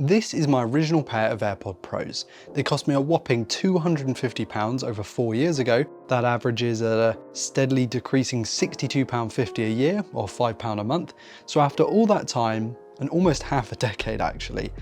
This is my original pair of AirPods Pros. They cost me a whopping £250 over 4 years ago. That averages at a steadily decreasing £62.50 a year, or £5 a month. So after all that time, and almost half a decade actually,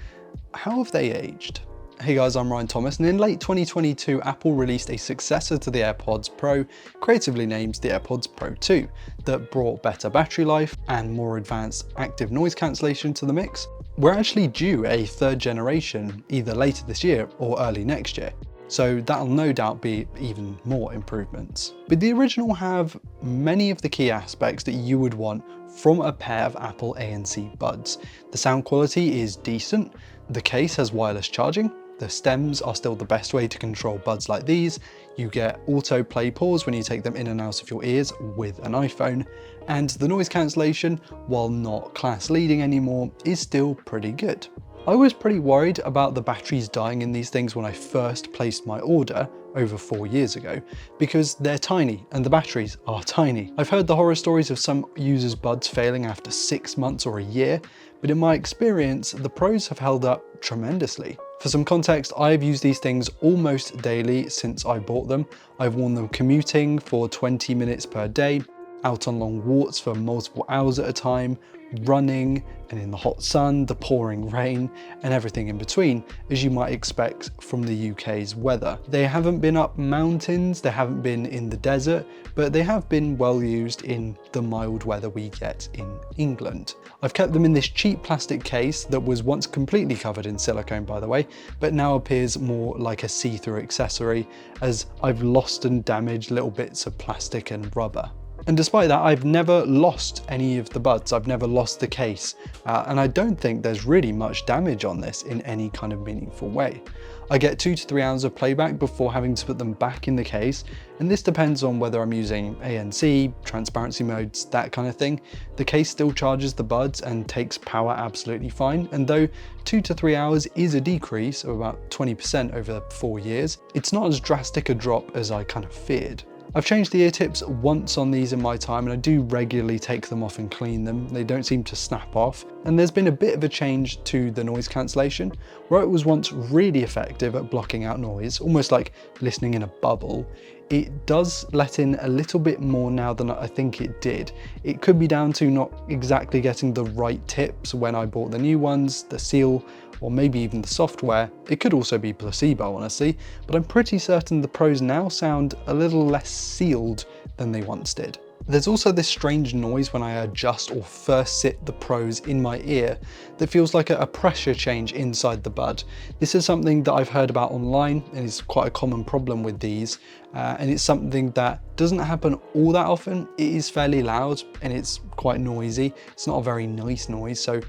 how have they aged? Hey guys, I'm Ryan Thomas, and in late 2022, Apple released a successor to the AirPods Pro, creatively named the AirPods Pro 2, that brought better battery life and more advanced active noise cancellation to the mix. We're actually due a third generation either later this year or early next year, so that'll no doubt be even more improvements. But the original have many of the key aspects that you would want from a pair of Apple ANC buds. The sound quality is decent, the case has wireless charging, the stems are still the best way to control buds like these. You get auto play pause when you take them in and out of your ears with an iPhone, and the noise cancellation, while not class leading anymore, is still pretty good. I was pretty worried about the batteries dying in these things when I first placed my order over 4 years ago, because they're tiny and the batteries are tiny. I've heard the horror stories of some users' buds failing after 6 months or a year, but in my experience, the Pros have held up tremendously. For some context, I've used these things almost daily since I bought them. I've worn them commuting for 20 minutes per day, out on long walks for multiple hours at a time, running, and in the hot sun, the pouring rain, and everything in between, as you might expect from the UK's weather. They haven't been up mountains, they haven't been in the desert, but they have been well used in the mild weather we get in England. I've kept them in this cheap plastic case that was once completely covered in silicone, by the way, but now appears more like a see-through accessory, as I've lost and damaged little bits of plastic and rubber. And despite that, I've never lost any of the buds. I've never lost the case. And I don't think there's really much damage on this in any kind of meaningful way. I get 2 to 3 hours of playback before having to put them back in the case. And this depends on whether I'm using ANC, transparency modes, that kind of thing. The case still charges the buds and takes power absolutely fine. And though 2 to 3 hours is a decrease of about 20% over 4 years, it's not as drastic a drop as I kind of feared. I've changed the ear tips once on these in my time, and I do regularly take them off and clean them. They don't seem to snap off. And there's been a bit of a change to the noise cancellation. Where it was once really effective at blocking out noise, almost like listening in a bubble, it does let in a little bit more now than I think it did. It could be down to not exactly getting the right tips when I bought the new ones, the seal, or maybe even the software. It could also be placebo, honestly, but I'm pretty certain the Pros now sound a little less sealed than they once did. There's also this strange noise when I adjust or first sit the Pros in my ear that feels like a pressure change inside the bud. This is something that I've heard about online, and it's quite a common problem with these, and it's something that doesn't happen all that often. It is fairly loud and it's quite noisy. It's not a very nice noise, so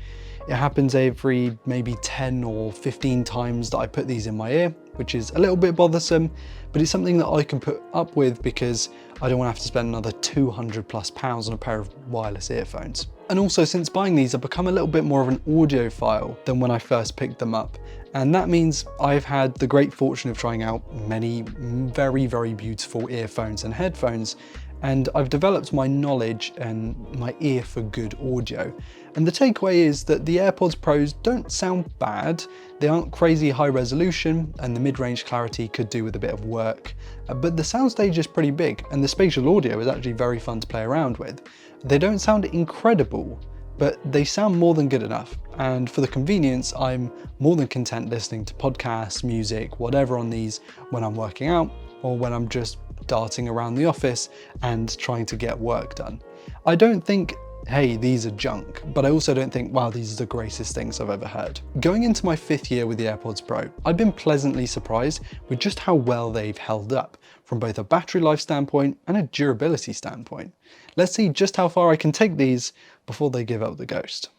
it happens every maybe 10 or 15 times that I put these in my ear, which is a little bit bothersome, but it's something that I can put up with because I don't want to have to spend another £200+ on a pair of wireless earphones. And also, since buying these, I've become a little bit more of an audiophile than when I first picked them up. And that means I've had the great fortune of trying out many very, very beautiful earphones and headphones, and I've developed my knowledge and my ear for good audio. And the takeaway is that the AirPods Pros don't sound bad. They aren't crazy high resolution, and the mid-range clarity could do with a bit of work. But the soundstage is pretty big, and the spatial audio is actually very fun to play around with. They don't sound incredible, but they sound more than good enough. And for the convenience, I'm more than content listening to podcasts, music, whatever on these when I'm working out, or when I'm just darting around the office and trying to get work done. I don't think, hey, these are junk, but I also don't think, wow, these are the greatest things I've ever heard. Going into my 5th year with the AirPods Pro, I've been pleasantly surprised with just how well they've held up from both a battery life standpoint and a durability standpoint. Let's see just how far I can take these before they give up the ghost.